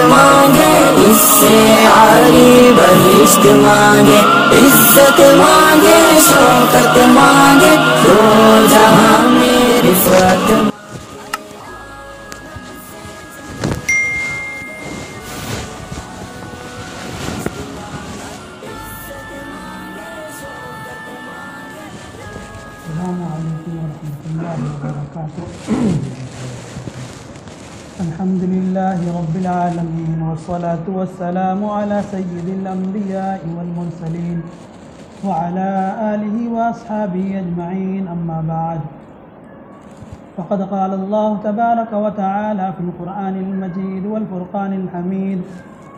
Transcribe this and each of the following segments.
मांगे, इससे आली बहिश्त मांगे, इज्जत मांगे, शौकत मांगे, दो जहां में रिफत। अल्हम्दुलिल्लाहि रब्बिल आलमीन वस्सलातु वस्सलामु अला सय्यिदिल अंबिया'i वल मुरसलीन व अला आलिहि व अस्हाबिहि अजमईन, अम्मा बाद। फ़क़द क़ाल अल्लाहु तबारक व तआला फ़िल क़ुरआनिल मजीद वल फ़ुरक़ानिल हमीद।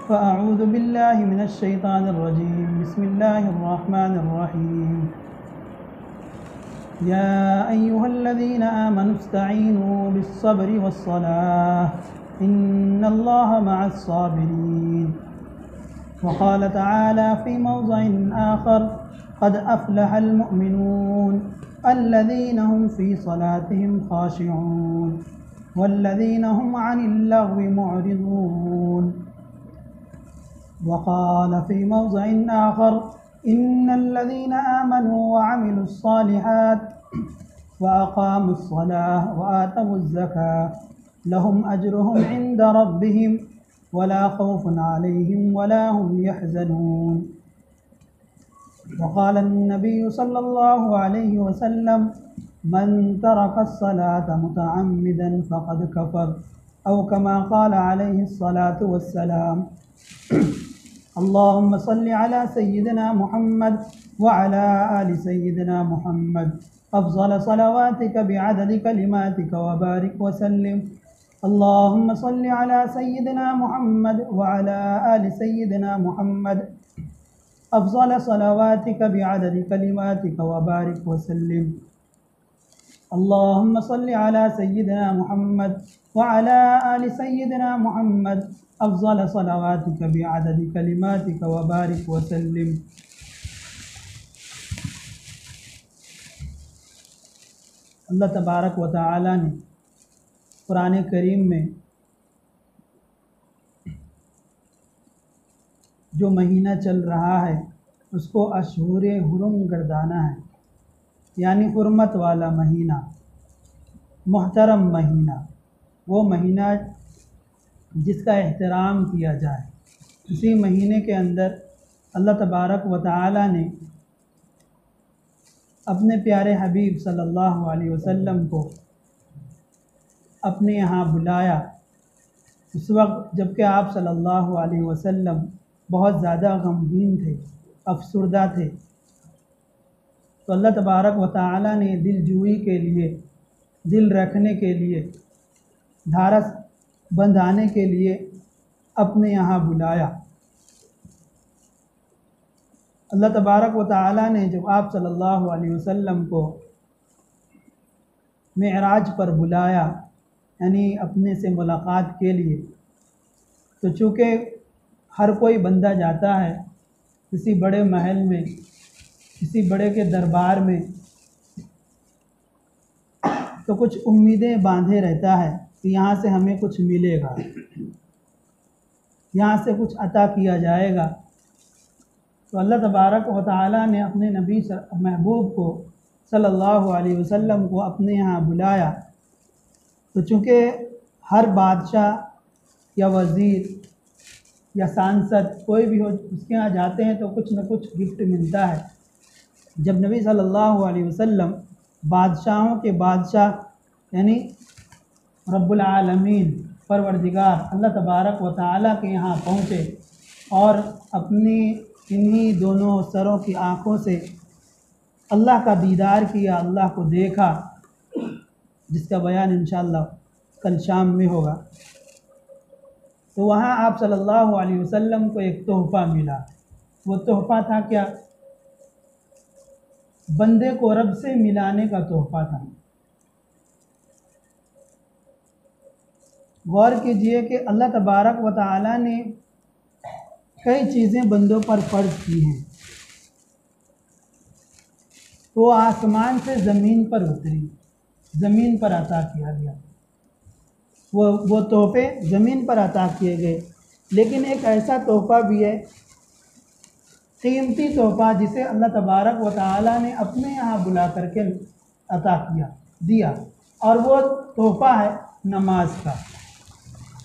फ़अऊज़ु बिल्लाहि मिनश शैतानिर रजीम। बिस्मिल्लाहिर रहमानिर रहीम। या अय्युहल्लज़ीना आमनु इस्तईनू बिस्सब्रि वस्सलाह इन्नल्लाहा मअस्साबिरीन। वक़ाल तआला फ़ी मौज़िइन आख़र क़द अफ़लहल मुअमिनून अल्लज़ीना हुम फ़ी सलातिहिम ख़ाशिऊन वल्लज़ीना हुम अनिल लग़्वी मुअरिज़ून। वक़ाल फ़ी मौज़िइन आख़र इन्नल्लज़ीना आमनू व अमिलुस्सालिहात व अक़ामुस्सलाह व आतवुज़्ज़काह लहुम अज्रुहुम इंद रब्बिहिम वला खौफ़ुन अलैहिम वला हुम यहज़नून। वक़ाल अन्नबिय्यु सल्लल्लाहु अलैहि वसल्लम मन तरकस्सलात मुतअम्मिदन फ़क़द कफ़र औ कमा क़ाल अलैहिस्सलातु वस्सलाम। अल्लाहुम्मा सल्लि अला सय्यिदिना मुहम्मद व अला आलि सय्यिदिना मुहम्मद अफ़ज़ल सलवातिका बिअददि कलिमातिका व बारिक व सल्लिम। अल्लाहुम्मा सल्लि अला सय्यिदिना मुहम्मद व अला आलि सय्यिदिना मुहम्मद अफ़ज़ल सलवातिका बिअददि कलिमातिका व बारिक व सल्लिम। अल्लाहुम्मा सल्लि अला सय्यिदिना मुहम्मद व अला आलि सय्यिदिना मुहम्मद अफ़ज़ल सलवातिका बिअददि कलिमातिका व बारिक व सल्लिम। अल्लाह तबारक व तआला ने कुरान करीम में जो महीना चल रहा है उसको अशहूर हुरुम गर्दाना है, यानी हुर्मत वाला महीना, मुहतरम महीना, वो महीना जिसका एहतराम किया जाए। इसी महीने के अंदर अल्लाह तबारक व तआला ने अपने प्यारे हबीब सल्लल्लाहु अलैहि वसल्लम को अपने यहाँ बुलाया। उस वक्त जबकि आप सल्लल्लाहु अलैहि वसल्लम बहुत ज़्यादा गमगीन थे, अफसुर्दा थे, तो अल्लाह तबारक व तआला ने दिलजोई के लिए, दिल रखने के लिए, धारस बंधाने के लिए अपने यहाँ बुलाया। अल्लाह तबारक व तआला ने जब आप सल्लल्लाहु अलैहि वसल्लम को मेराज पर बुलाया, यानी अपने से मुलाकात के लिए, तो चूँकि हर कोई बंदा जाता है किसी बड़े महल में, किसी बड़े के दरबार में, तो कुछ उम्मीदें बांधे रहता है कि यहाँ से हमें कुछ मिलेगा, यहाँ से कुछ अता किया जाएगा। तो अल्लाह तबारक व तआला ने अपने नबी महबूब को सल्लल्लाहु अलैहि वसल्लम को अपने यहाँ बुलाया। तो चूँकि हर बादशाह या वज़ीर या सांसद कोई भी हो, उसके यहाँ जाते हैं तो कुछ न कुछ गिफ्ट मिलता है। जब नबी सल्लल्लाहु अलैहि वसल्लम बादशाहों के बादशाह यानी रब्बुल आलमीन परवरदिगार अल्लाह तबारक व तआला के यहाँ पहुँचे और अपनी इन्हीं दोनों सरों की आँखों से अल्लाह का दीदार किया, अल्लाह को देखा, जिसका बयान इंशाअल्लाह कल शाम में होगा। तो वहाँ आप सल्लल्लाहु अलैहि वसल्लम को एक तोहफ़ा मिला। वो तोहफ़ा था क्या? बंदे को रब से मिलाने का तोहफ़ा था। गौर कीजिए कि अल्लाह तबारक व तआला ने कई चीज़ें बंदों पर फ़र्ज़ की हैं, तो आसमान से ज़मीन पर उतरी, ज़मीन पर अता किया गया। वो तोहफ़े ज़मीन पर अता किए गए। लेकिन एक ऐसा तोहफ़ा भी है, कीमती तोहफ़ा, जिसे अल्लाह तबारक व तआला ने अपने यहाँ बुला करके अता दिया, और वो तोहफ़ा है नमाज का।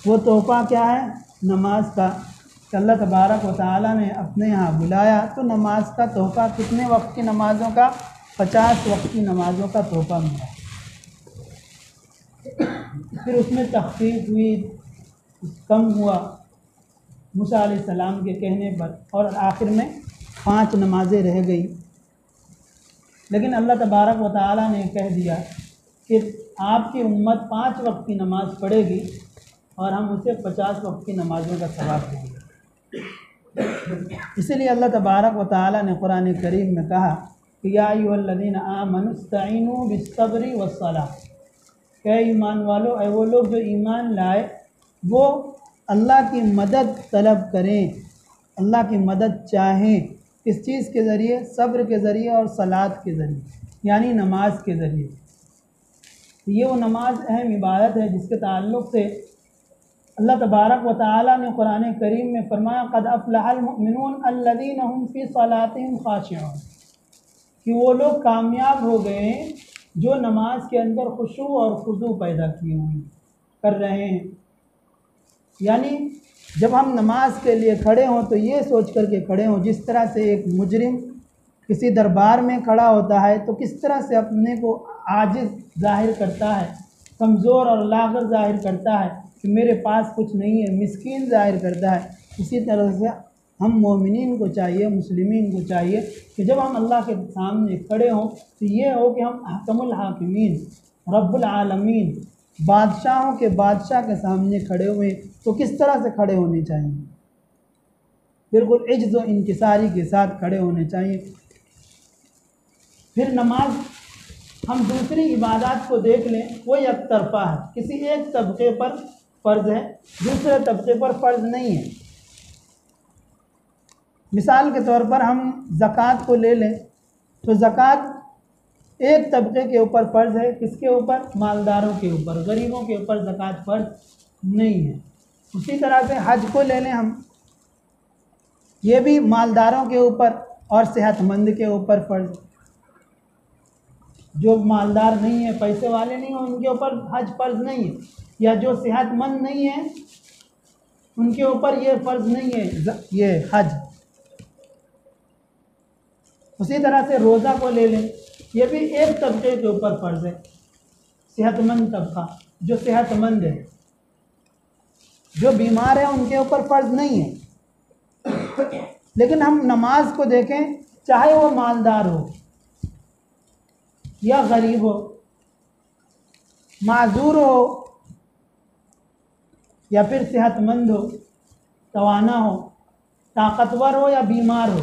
वो तोहफ़ा क्या है? नमाज का। कि अल्लाह तबारक व तआला ने अपने यहाँ बुलाया तो नमाज का तोहफ़ा, कितने वक्त की नमाज़ों का? 50 वक्त की नमाज़ों का तोहफ़ा मिला। फिर उसमें तख़फ़ीफ़ हुई, कम हुआ मूसा अलैहिस्सलाम के कहने पर, और आखिर में 5 नमाज़ें रह गई। लेकिन अल्लाह तबारक व तआला ने कह दिया कि आपकी उम्मत 5 वक्त की नमाज़ पढ़ेगी और हम उसे 50 वक्त की नमाज़ों का सवाब देंगे। इसीलिए अल्लाह तबारक व तआला ने कुरान करीम में कहा कि या अय्युहल्लज़ीना आमनु इस्तईनु बिस्सब्रि वस्सलाह, क्या ईमान वालो, ऐ वो लोग जो ईमान लाए, वो अल्लाह की मदद तलब करें, अल्लाह की मदद चाहें। किस चीज़ के ज़रिए? सब्र के ज़रिए और सलात के ज़रिए, यानी नमाज के ज़रिए। ये वो नमाज अहम इबादत है जिसके ताल्लुक़ से अल्लाह तबारक व तआला ने कुरान करीम में फरमाया क़द अफ़लहल मुमिनून अल्लज़ीना हुम फ़ी सलातिहिम ख़ाशिऊन, कि वो लोग कामयाब हो गए हैं जो नमाज के अंदर खुशू और खुजू पैदा किए हुए कर रहे हैं। यानी जब हम नमाज के लिए खड़े हों तो ये सोच कर के खड़े हों, जिस तरह से एक मुजरिम किसी दरबार में खड़ा होता है तो किस तरह से अपने को आजिज़ ज़ाहिर करता है, कमज़ोर और लाग़र ज़ाहिर करता है कि मेरे पास कुछ नहीं है, मिस्कीन ज़ाहिर करता है। इसी तरह से हम मोमिनीन को चाहिए, मुस्लिमीन को चाहिए कि जब हम अल्लाह के सामने खड़े हों तो ये हो कि हम अहकमुल हाकिमीन, रब्बुल आलमीन, बादशाहों के बादशाह के सामने खड़े हुए, तो किस तरह से खड़े होने चाहिए? बिल्कुल इज्ज़ व इंकिसारी के साथ खड़े होने चाहिए। फिर नमाज, हम दूसरी इबादत को देख लें, वो एक तरफ़ा है, किसी एक तबके पर फ़र्ज़ है, दूसरे तबके पर फ़र्ज़ नहीं है। मिसाल के तौर पर हम ज़कात को ले लें तो ज़कात एक तबके के ऊपर फ़र्ज़ है, किसके ऊपर? मालदारों के ऊपर, गरीबों के ऊपर ज़कात फ़र्ज़ नहीं है। उसी तरह से हज को ले लें हम, ये भी मालदारों के ऊपर और सेहतमंद के ऊपर फ़र्ज़। जो मालदार नहीं है, पैसे वाले नहीं हैं, उनके ऊपर हज फ़र्ज़ नहीं है, या जो सेहतमंद नहीं है उनके ऊपर ये फ़र्ज़ नहीं है ये हज। उसी तरह से रोज़ा को ले लें, ये भी एक तबके के ऊपर फ़र्ज़ है, सेहतमंद तबका, जो सेहतमंद है। जो बीमार है उनके ऊपर फ़र्ज़ नहीं है। लेकिन हम नमाज को देखें, चाहे वो मालदार हो या गरीब हो, माजूर हो या फिर सेहतमंद हो, तवाना हो, ताकतवर हो या बीमार हो,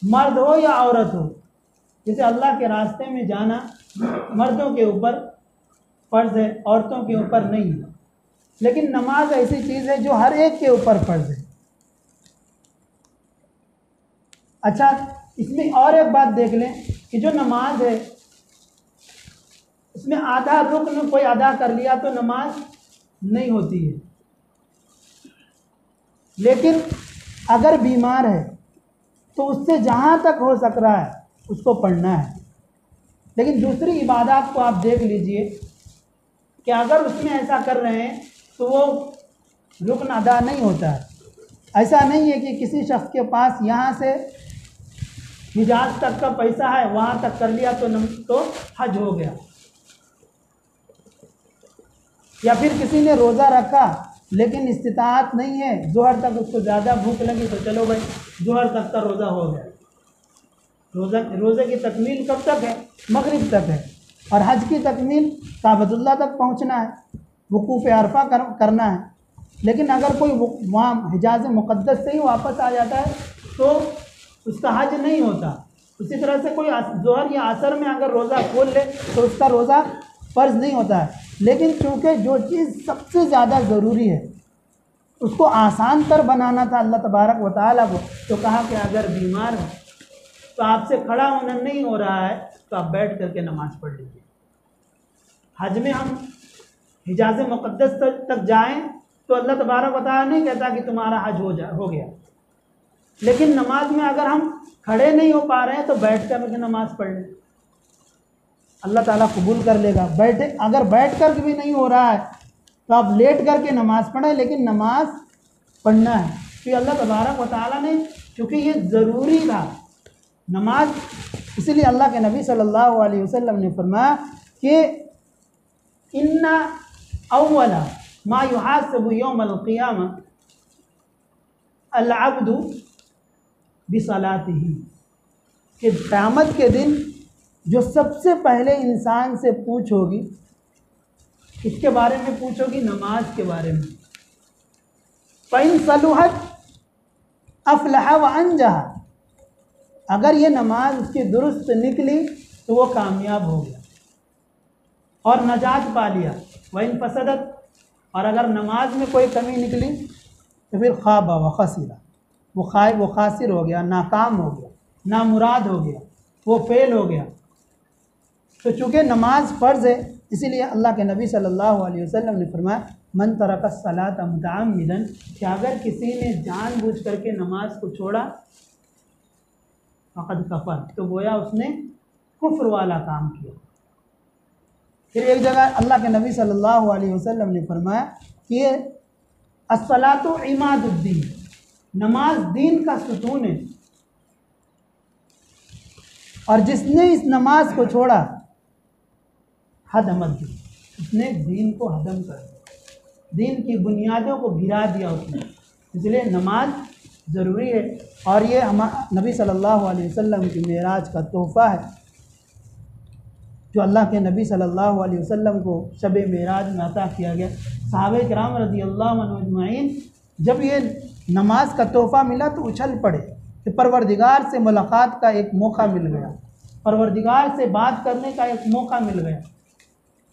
मर्द हो या औरत हो। जैसे अल्लाह के रास्ते में जाना मर्दों के ऊपर फ़र्ज़ है, औरतों के ऊपर नहीं है। लेकिन नमाज ऐसी चीज़ है जो हर एक के ऊपर फ़र्ज़ है। अच्छा, इसमें और एक बात देख लें कि जो नमाज है उसमें आधा रुक्न कोई अदा कर लिया तो नमाज नहीं होती है। लेकिन अगर बीमार है तो उससे जहाँ तक हो सक रहा है उसको पढ़ना है। लेकिन दूसरी इबादत को आप देख लीजिए कि अगर उसमें ऐसा कर रहे हैं तो वो रुकन अदा नहीं होता है। ऐसा नहीं है कि किसी शख्स के पास यहाँ से हिजाज तक का पैसा है, वहाँ तक कर लिया तो हज हो गया, या फिर किसी ने रोज़ा रखा लेकिन इस्तिताअत नहीं है, ज़ोहर तक उसको ज़्यादा भूख लगी तो चलो भाई ज़ोहर तक का रोज़ा हो गया। रोज़े की तकमील कब तक है? मगरिब तक है। और हज की तकमील काबतुल्लाह तक पहुँचना है, वकूफ़ अरफ़ा करना है। लेकिन अगर कोई वहाँ हिजाज़ मुक़द्दस से ही वापस आ जाता है तो उसका हज नहीं होता। उसी तरह से कोई ज़ोहर या असर में अगर रोज़ा खोल ले तो उसका रोज़ा फ़र्ज़ नहीं होता है। लेकिन चूँकि जो चीज़ सबसे ज़्यादा ज़रूरी है उसको आसान तर बनाना था अल्लाह तबारक व तआला को, तो कहा कि अगर बीमार है तो आपसे खड़ा होना नहीं हो रहा है तो आप बैठ करके नमाज़ पढ़ लीजिए। हज में हम हिजाज़ मुक़द्दस तक जाएं तो अल्लाह तबारक व तआला नहीं कहता कि तुम्हारा हज हो गया। लेकिन नमाज में अगर हम खड़े नहीं हो पा रहे हैं तो बैठ कर के नमाज पढ़ लें, अल्लाह ताला कबूल कर लेगा। अगर बैठ कर भी नहीं हो रहा है तो आप लेट करके नमाज पढ़ें, लेकिन नमाज पढ़ना है। तो अल्लाह तबारक व तआला ने, क्योंकि ये ज़रूरी था नमाज, इसलिए अल्लाह के नबी सल्लल्लाहु अलैहि वसल्लम ने फरमाया कि इन्ना अव्वला मा युहासबु यौमल क़ियामा अल अब्दु बिसलातिही, कि क़यामत के दिन जो सबसे पहले इंसान से पूछ होगी, किसके बारे में पूछ होगी? नमाज के बारे में। फ़इन सलुहत अफ़लह व अंजहा, अगर ये नमाज उसकी दुरुस्त निकली तो वो कामयाब हो गया और नजात पा लिया। वइन फसदत, और अगर नमाज में कोई कमी निकली तो फिर ख़ाबा व खसीरा, वो खासिर हो गया, नाकाम हो गया, नामुराद हो गया, वो फेल हो गया। तो चूँकि नमाज फ़र्ज़ है, इसीलिए अल्लाह के नबी सल्लल्लाहु अलैहि वसल्लम ने फरमाया मन तरक सलात मुतअम्मिदन, कि अगर किसी ने जानबूझ करके नमाज को छोड़ा फ़क़द कफ़र, तो गोया उसने कुफ्र वाला काम किया। फिर एक जगह अल्लाह के नबी सल्लल्लाहु अलैहि वसल्लम ने फरमाया कि अस्सलातु इमादुद्दीन, नमाज दीन का सुतून है, और जिसने इस नमाज को छोड़ा हदमत दी, उसने दीन को हदम कर दिया, दीन की बुनियादों को गिरा दिया उसने। इसलिए नमाज ज़रूरी है, और ये नबी सल्लल्लाहु अलैहि वसल्लम की मेराज का तोहफ़ा है, जो अल्लाह के नबी सल्लल्लाहु अलैहि वसल्लम को शब मेराज में अता किया गया। सहाबे किराम रज़ियल्लाहु अन्हुम अजमईन जब ये नमाज का तोहफ़ा मिला तो उछल पड़े कि परवरदिगार से मुलाकात का एक मौका मिल गया, परवरदिगार से बात करने का एक मौका मिल गया।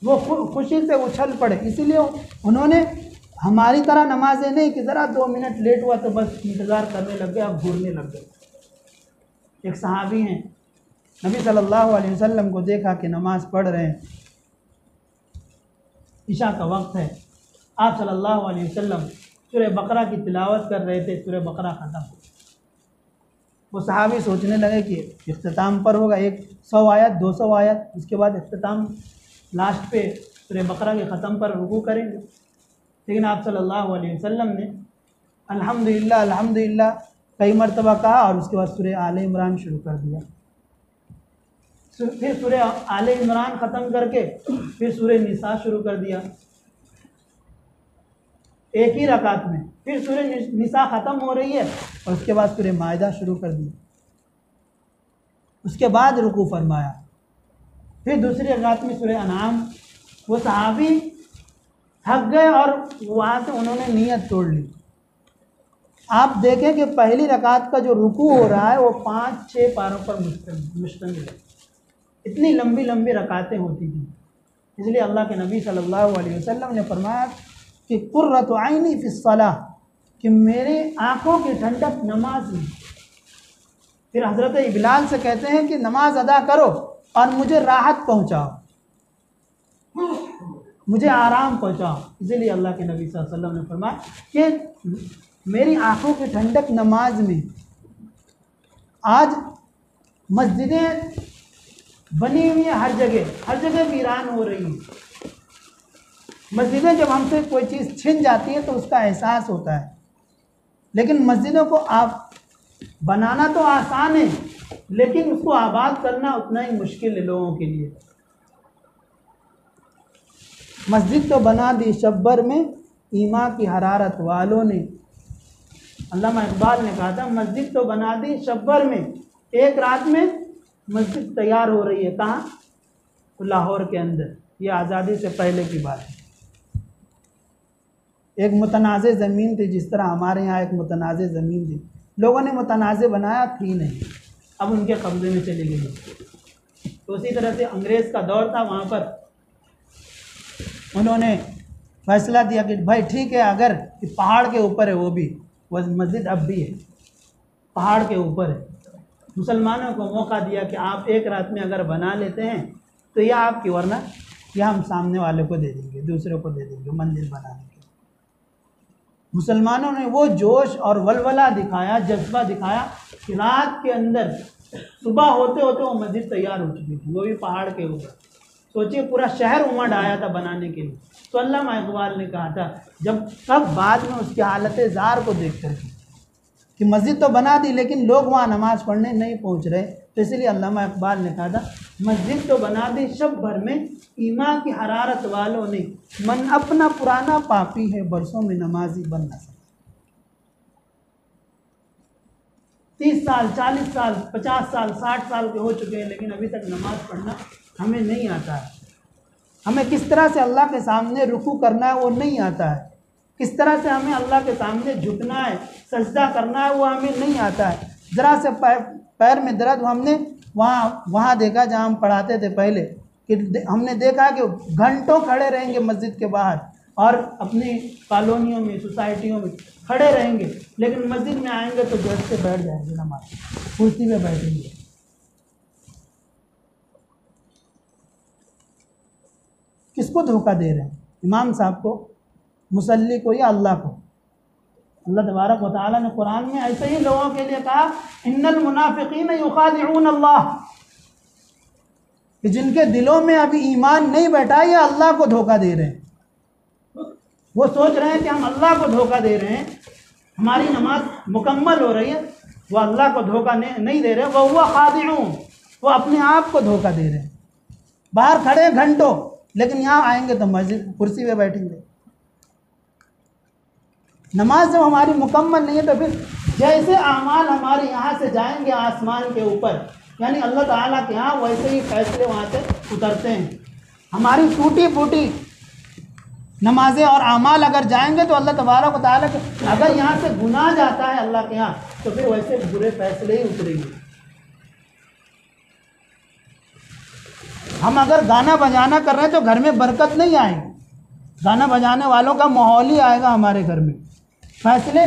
वो खुशी से उछल पड़े। इसीलिए उन्होंने हमारी तरह नमाजें नहीं कि ज़रा 2 मिनट लेट हुआ तो बस इंतज़ार करने लग गए, अब घूरने लग गए। एक सहाबी हैं, नबी सल्लल्लाहु अलैहि वसल्लम को देखा कि नमाज पढ़ रहे हैं, इशा का वक्त है, आप सल्लल्लाहु अलैहि वसल्लम सूरह बकरा की तिलावत कर रहे थे, सूरह बकरा ख़त्म। वो सहाबी सोचने लगे कि इख्तिताम पर होगा 100 आयत 200 आयत, उसके बाद इख्तिताम लास्ट पे सूरह बकरा के ख़त्म पर रुकू करेंगे। लेकिन आप सल्लल्लाहु अलैहि वसल्लम ने अल्हम्दुलिल्लाह अल्हम्दुलिल्लाह कई मरतबा कहा और उसके बाद सूरह आले इमरान शुरू कर दिया। फिर सूरह आले इमरान ख़त्म करके फिर सूरह निसा शुरू कर दिया एक ही रकात में। फिर सूरह निसा ख़त्म हो रही है और उसके बाद सूरह माइदा शुरू कर दी, उसके बाद रुकू फरमाया। फिर दूसरी रकात में सूरह अनाम। वो सहाबी थक गए और वहाँ से उन्होंने नीयत तोड़ ली। आप देखें कि पहली रकात का जो रुकू हो रहा है वो 5-6 पारों पर मुश्तमिल है, इतनी लंबी लंबी रकातें होती थी। इसलिए अल्लाह के नबी सल्लल्लाहु अलैहि वसल्लम ने फरमाया कि कुर्रतु आइनी फिस्सलाह, कि मेरे आँखों की ठंडक नमाज में। फिर हज़रत बिलाल से कहते हैं कि नमाज अदा करो और मुझे राहत पहुँचाओ, मुझे आराम पहुँचाओ। इसीलिए अल्लाह के नबी सल्लल्लाहु अलैहि वसल्लम ने फरमाया कि मेरी आँखों की ठंडक नमाज में। आज मस्जिदें बनी हुई है हर जगह वीरान हो रही है। मस्जिदें जब हमसे कोई चीज़ छिन जाती है तो उसका एहसास होता है, लेकिन मस्जिदों को आप बनाना तो आसान है, लेकिन उसको आबाद करना उतना ही मुश्किल है लोगों के लिए। मस्जिद तो बना दी शब्बर में ईमा की हरारत वालों ने। अल्लामा इकबाल ने कहा था मस्जिद तो बना दी शब्बर में, एक रात में मस्जिद तैयार हो रही है। कहाँ? तो लाहौर के अंदर। ये आज़ादी से पहले की बात है। एक मुतनाज़े ज़मीन थी, जिस तरह हमारे यहाँ एक मुतनाज़े ज़मीन थी, लोगों ने मुतनाज़े बनाया, थी नहीं, अब उनके कब्ज़े में चली गई। तो उसी तरह से अंग्रेज़ का दौर था, वहाँ पर उन्होंने फैसला दिया कि भाई ठीक है, अगर पहाड़ के ऊपर है वो मस्जिद अब भी है, पहाड़ के ऊपर है। मुसलमानों को मौका दिया कि आप एक रात में अगर बना लेते हैं तो यह आपकी, वरना यह हम सामने वाले को दे देंगे, दूसरे को दे देंगे मंदिर बनाने के। मुसलमानों ने वो जोश और वलवला दिखाया, जज्बा दिखाया कि रात के अंदर सुबह होते होते वो मस्जिद तैयार हो चुकी थी, वो भी पहाड़ के ऊपर। सोचिए पूरा शहर उमड़ आया था बनाने के लिए। तो अल्लामा इकबाल ने कहा था, जब तब बाद में उसकी हालत ज़ार को देख कर कि मस्जिद तो बना दी लेकिन लोग वहाँ नमाज़ पढ़ने नहीं पहुँच रहे, तो इसलिए अल्लामा इकबाल ने कहा था, मस्जिद तो बना दी शब भर में ईमान की हरारत वालों ने, मन अपना पुराना पापी है बरसों में नमाजी बन न सके। 30 साल 40 साल 50 साल 60 साल के हो चुके हैं लेकिन अभी तक नमाज़ पढ़ना हमें नहीं आता है। हमें किस तरह से अल्लाह के सामने रुकू करना है वो नहीं आता है, किस तरह से हमें अल्लाह के सामने झुकना है, सजदा करना है वो हमें नहीं आता है। ज़रा से पैर में दर्द हमने वहाँ देखा जहाँ हम पढ़ाते थे पहले, कि हमने देखा कि घंटों खड़े रहेंगे मस्जिद के बाहर और अपनी कॉलोनियों में सोसाइटियों में खड़े रहेंगे, लेकिन मस्जिद में आएंगे तो जैसे से बैठ जाएंगे, नमाज कुर्सी में बैठेंगे। किसको धोखा दे रहे हैं? इमाम साहब को, मुसल्ली को, या अल्लाह को? अल्लाह तबारक व तआला ने कुरान में ऐसे ही लोगों के लिए कहा, इन्नल मुनाफिकीन युखादिऊन अल्लाह, कि जिनके दिलों में अभी ईमान नहीं बैठा ये अल्लाह को धोखा दे रहे हैं। वो सोच रहे हैं कि हम अल्लाह को धोखा दे रहे हैं, हमारी नमाज मुकम्मल हो रही है, वो अल्लाह को धोखा नहीं दे रहे, वो हुआ खादिऊन, वो अपने आप को धोखा दे रहे हैं। बाहर खड़े घंटों, लेकिन यहाँ आएंगे तो मस्जिद कुर्सी पे बैठेंगे। नमाज जब हमारी मुकम्मल नहीं है तो फिर जैसे आमाल हमारे यहाँ से जाएंगे आसमान के ऊपर, यानी अल्लाह ताला के यहाँ, वैसे ही फैसले वहाँ से उतरते हैं। हमारी टूटी फूटी नमाजें और आमाल अगर जाएंगे तो अल्लाह तबारक व तआला के, अगर यहाँ से गुनाह जाता है अल्लाह के यहाँ तो फिर वैसे बुरे फैसले ही उतरेंगे। हम अगर गाना बजाना कर रहे हैं तो घर में बरकत नहीं आएगी, गाना बजाने वालों का माहौल ही आएगा हमारे घर में। फैसले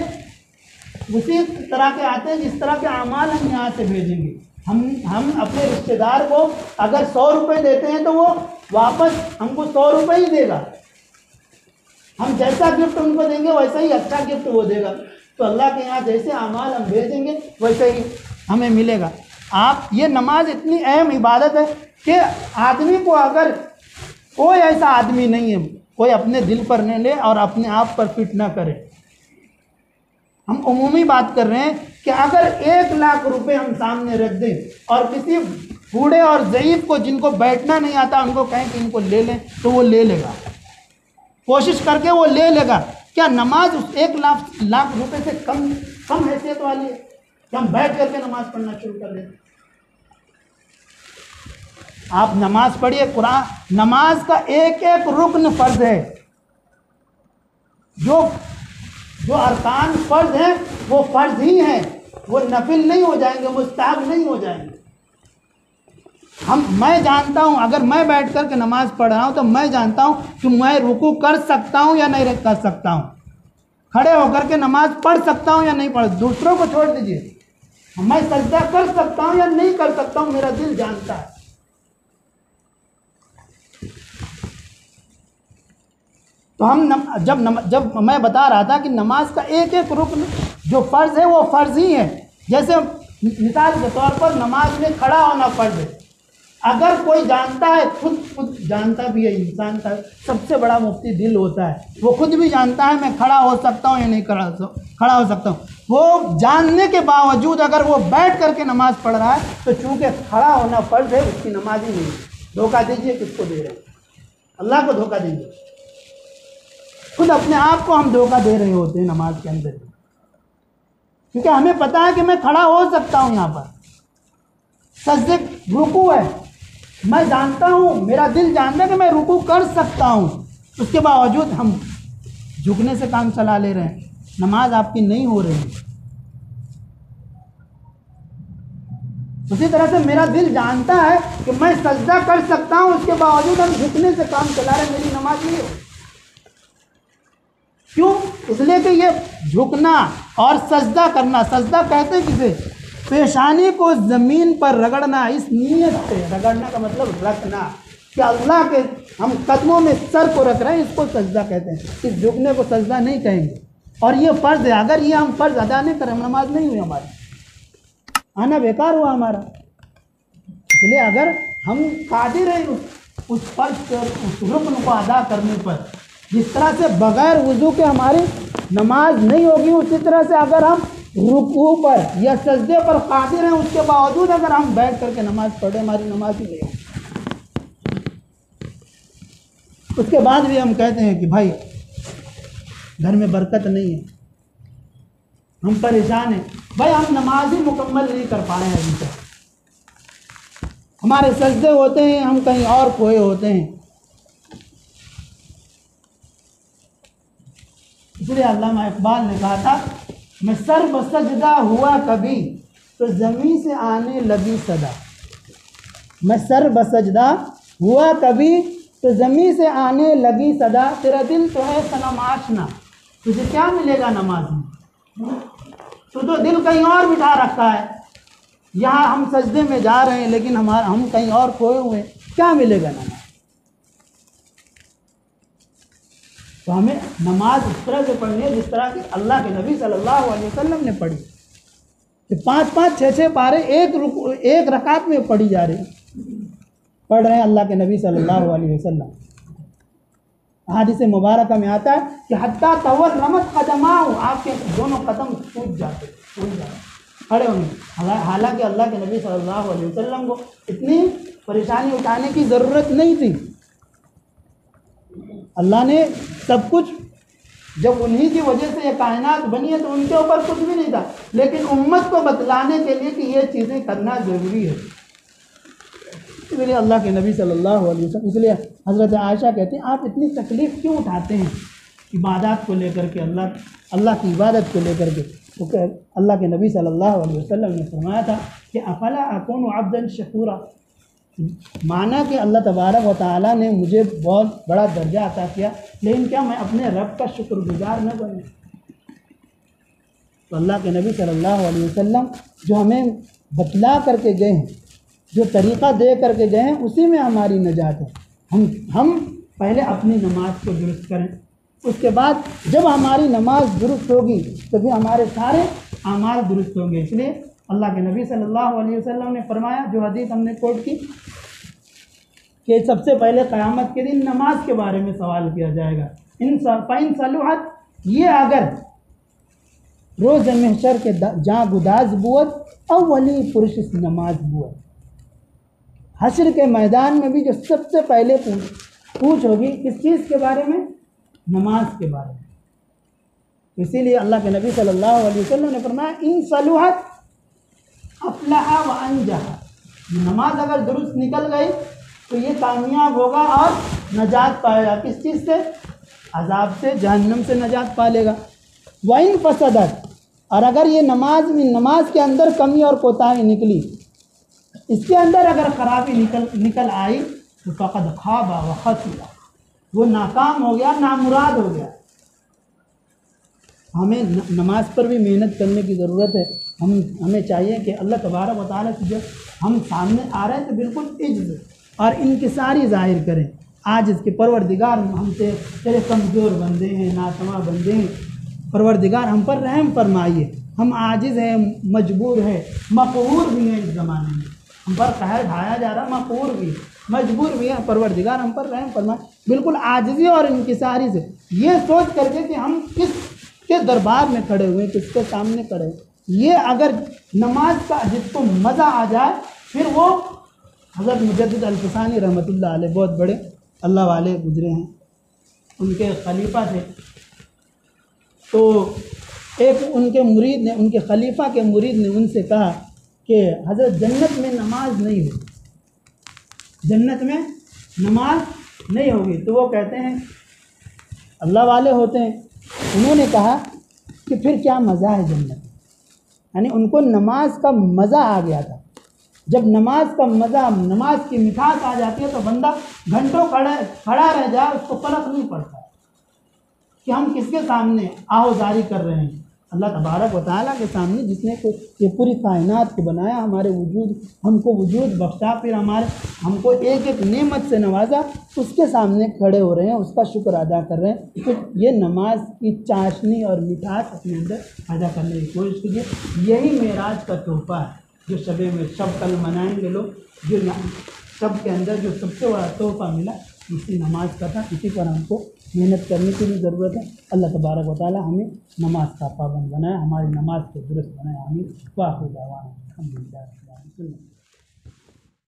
उसी तरह के आते हैं जिस तरह के अमाल हम यहाँ से भेजेंगे। हम अपने रिश्तेदार को अगर 100 रुपये देते हैं तो वो वापस हमको 100 रुपये ही देगा। हम जैसा गिफ्ट उनको देंगे वैसा ही अच्छा गिफ्ट वो देगा। तो अल्लाह के यहाँ जैसे अमाल हम भेजेंगे वैसे ही हमें मिलेगा। आप ये नमाज इतनी अहम इबादत है कि आदमी को, अगर कोई ऐसा आदमी नहीं है, कोई अपने दिल पर न ले और अपने आप पर फिट ना करे। हम उमूमी बात कर रहे हैं कि अगर 1 लाख रुपए हम सामने रख दें और किसी बूढ़े और ज़ईफ़ को, जिनको बैठना नहीं आता, उनको कहें कि इनको ले लें, तो वो ले लेगा, कोशिश करके वो ले लेगा। क्या नमाज उस 1 लाख रुपए से कम हैसियत वाली है कि हम बैठ करके नमाज पढ़ना शुरू कर दें? आप नमाज पढ़िए, कुरान, नमाज का एक एक रुकन फ़र्ज है। जो अरकान फ़र्ज हैं वो फ़र्ज ही हैं, वो नफिल नहीं हो जाएंगे, मुस्तहब नहीं हो जाएंगे। मैं जानता हूँ, अगर मैं बैठ कर के नमाज़ पढ़ रहा हूँ तो मैं जानता हूँ कि मैं रुकू कर सकता हूँ या नहीं कर सकता हूँ, खड़े होकर के नमाज पढ़ सकता हूँ या नहीं पढ़। दूसरों को छोड़ दीजिए, मैं सजदा कर सकता हूँ या नहीं कर सकता हूँ, मेरा दिल जानता है। तो हम जब मैं बता रहा था कि नमाज का एक एक रुकन जो फ़र्ज़ है वो फ़र्ज़ ही है। जैसे मिसाल के तौर पर नमाज में खड़ा होना फ़र्ज़ है। अगर कोई जानता है, खुद जानता भी है, इंसान का सबसे बड़ा मुफ्ती दिल होता है, वो खुद भी जानता है मैं खड़ा हो सकता हूँ या नहीं खड़ा हो सकता हूँ। वो जानने के बावजूद अगर वो बैठ करके नमाज़ पढ़ रहा है तो चूँकि खड़ा होना फ़र्ज़ है, उसकी नमाज ही नहीं। धोखा दीजिए, किसको दे रहे हैं? अल्लाह को धोखा दीजिए। खुद अपने आप को हम धोखा दे रहे होते हैं नमाज के अंदर, क्योंकि हमें पता है कि मैं खड़ा हो सकता हूँ। यहाँ पर सजदे रुकू है, मैं जानता हूँ, मेरा दिल जानता है कि मैं रुकू कर सकता हूँ, उसके बावजूद हम झुकने से काम चला ले रहे हैं। नमाज आपकी नहीं हो रही है। उसी तरह से मेरा दिल जानता है कि मैं सजदा कर सकता हूँ, उसके बावजूद हम झुकने से काम चला रहे हैं, मेरी नमाज नहीं हो। क्यों? इसलिए कि ये झुकना और सजदा करना, सजदा कहते हैं किसे? पेशानी को ज़मीन पर रगड़ना, इस नीयत से, रगड़ना का मतलब रखना, कि अल्लाह के हम कदमों में सर को रख रहे हैं, इसको सजदा कहते हैं। इस झुकने को सजदा नहीं कहेंगे। और ये फ़र्ज़ है, अगर ये हम फ़र्ज़ अदा नहीं करें, नमाज नहीं हुई हमारी, आना बेकार हुआ हमारा। इसलिए अगर हम कादिर हैं उस फ़र्ज़ पर, उस रुकन को अदा करने पर, जिस तरह से बग़ैर वज़ू के हमारी नमाज नहीं होगी, उसी तरह से अगर हम रुकू पर या सजदे पर कादिर हैं, उसके बावजूद अगर हम बैठ करके नमाज पढ़ें, हमारी नमाज ही नहीं होगी। उसके बाद भी हम कहते हैं कि भाई घर में बरकत नहीं है, हम परेशान हैं। भाई हम नमाज ही मुकम्मल नहीं कर पाए हैं अभी तक, हमारे सजदे होते हैं, हम कहीं और खोए होते हैं। इसलिए अल्लामा इकबाल ने कहा था, मैं सर बसजदा हुआ कभी तो ज़मीं से आने लगी सदा। मैं सर बसजदा हुआ कभी तो ज़मीं से आने लगी सदा। तेरा दिल तो है सनम आशना, तुझे क्या मिलेगा नमाज में? तो दिल कहीं और बिठा रखा है। यहाँ हम सजदे में जा रहे हैं, लेकिन हम कहीं और खोए हुए हैं, क्या मिलेगा नमाज? तो हमें नमाज इस तरह से पढ़नी है जिस तरह की अल्लाह के नबी सल्लल्लाहु अलैहि वसल्लम ने पढ़ी, कि 5-5, 6-6 पारे एक रकात में पढ़ी जा रही, पढ़ रहे हैं अल्लाह के नबी सल्लल्लाहु अलैहि वसल्लम। हदीस मुबारक में आता है कि हत्ता तवर्रमत कदमाहु, आपके दोनों कदम टूट जाते खड़े होंगे। हालांकि अल्लाह के नबी सल्लल्लाहु अलैहि वसल्लम को इतनी परेशानी उठाने की ज़रूरत नहीं थी। अल्लाह ने सब कुछ, जब उन्हीं की वजह से ये कायनात बनी है तो उनके ऊपर कुछ भी नहीं था, लेकिन उम्मत को बतलाने के लिए कि ये चीज़ें करना ज़रूरी है, इसलिए अल्लाह के नबी सल्लल्लाहु अलैहि वसल्लम, इसलिए हज़रत आयशा कहती हैं, आप इतनी तकलीफ़ क्यों उठाते हैं इबादत को लेकर के, अल्लाह की इबादत को लेकर के? तो अल्लाह के नबी सल्लल्लाहु अलैहि वसल्लम ने फरमाया था कि अफला अकूनु अब्दन शकूरा, माना कि अल्लाह तबारक व तआला ने मुझे बहुत बड़ा दर्जा अता किया, लेकिन क्या मैं अपने रब का शुक्रगुजार न बनूँ? तो अल्लाह के नबी सल्लल्लाहु अलैहि वसल्लम जो हमें बतला करके गए हैं, जो तरीक़ा दे करके गए हैं, उसी में हमारी नजात है। हम पहले अपनी नमाज को दुरुस्त करें, उसके बाद जब हमारी नमाज दुरुस्त होगी तो फिर हमारे सारे अमाल दुरुस्त होंगे। इसलिए अल्लाह के नबी सल्लल्लाहु अलैहि वसल्लम ने फरमाया, जो हदीस हमने कोट की, कि सबसे पहले क़यामत के दिन नमाज के बारे में सवाल किया जाएगा। इन सलूहत, ये अगर रोज़ महशर के जहाँ गुदाज बुअत अव्वली पुरुष नमाज बुअत, हश्र के मैदान में भी जो सबसे पहले पूछ होगी किस चीज़ के बारे में? नमाज के बारे में। इसीलिए अल्लाह के नबी सल्लल्लाहु अलैहि वसल्लम ने फरमाया, इन सलूहत अफलहा व अंजहा, नमाज अगर दुरुस्त निकल गई तो ये कामयाब होगा और नजात पाएगा। किस चीज़ से? अजाब से, जहन्नम से नजात पा लेगा। व इन फसदत, और अगर ये नमाज के अंदर कमी और कोताही निकली, इसके अंदर अगर खराबी निकल आई तो फ़क़द खाबा व खसिरा, वो नाकाम हो गया, नामुराद हो गया। हमें नमाज पर भी मेहनत करने की ज़रूरत है। हमें चाहिए कि अल्लाह तबारक व तआला से जब हम सामने आ रहे हैं तो बिल्कुल इज्ज़त और इनकिसारी ज़ाहिर करें। आज इसके परवरदिगार, हमसे तेरे कमज़ोर बंदे हैं, नातवा बंदे हैं, परवरदिगार हम पर रहम फरमाइए, हम आजिज़ हैं, मजबूर हैं, मक़हूर भी हैं, इस ज़माने में हम पर कहर ढाया जा रहा, मक़हूर भी, मजबूर भी है, परवरदिगार हम पर रहम फरमाए। बिल्कुल आजिज़ी और इनकिसारी से ये सोच करके कि हम किसके दरबार में खड़े हुए, किसके सामने खड़े हुए। ये अगर नमाज का जिसको मज़ा आ जाए, फिर वो हज़रत मुजद्दिद अल-फ़सानी रहमतुल्लाह अलैह, बहुत बड़े अल्लाह वाले गुजरे हैं, उनके खलीफा थे। तो एक उनके मुरीद ने, उनके खलीफा के मुरीद ने उनसे कहा कि हज़रत जन्नत में नमाज नहीं होगी, जन्नत में नमाज नहीं होगी। तो वो कहते हैं, अल्लाह वाले होते हैं, उन्होंने कहा कि फिर क्या मज़ा है जन्नत में? यानी उनको नमाज का मज़ा आ गया था। जब नमाज का मज़ा, नमाज की मिठास आ जाती है तो बंदा घंटों खड़ा रह जाए, उसको फ़र्क नहीं पड़ता कि हम किसके सामने आहोजारी कर रहे हैं, अल्लाह तबारक व तआला के सामने जिसने को ये पूरी कायनात को बनाया, हमारे वजूद हमको वजूद बख्शा, फिर हमको एक एक नेमत से नवाजा, उसके सामने खड़े हो रहे हैं, उसका शुक्र अदा कर रहे हैं। तो ये नमाज की चाशनी और मिठास अपने अंदर पैदा करने की कोशिश कीजिए। यही मेराज का तोहफ़ा है जो शबे में सब कल मनाएंगे लोग, जो सब के अंदर जो सबसे बड़ा तोहफ़ा मिला इसी नमाज का था। इसी पर हमको मेहनत करने की भी ज़रूरत है। अल्लाह तबारक व तआला हमें नमाज का पाबंद बनाए, हमारी नमाज को दुरुस्त बनाए। आमीन। वाह।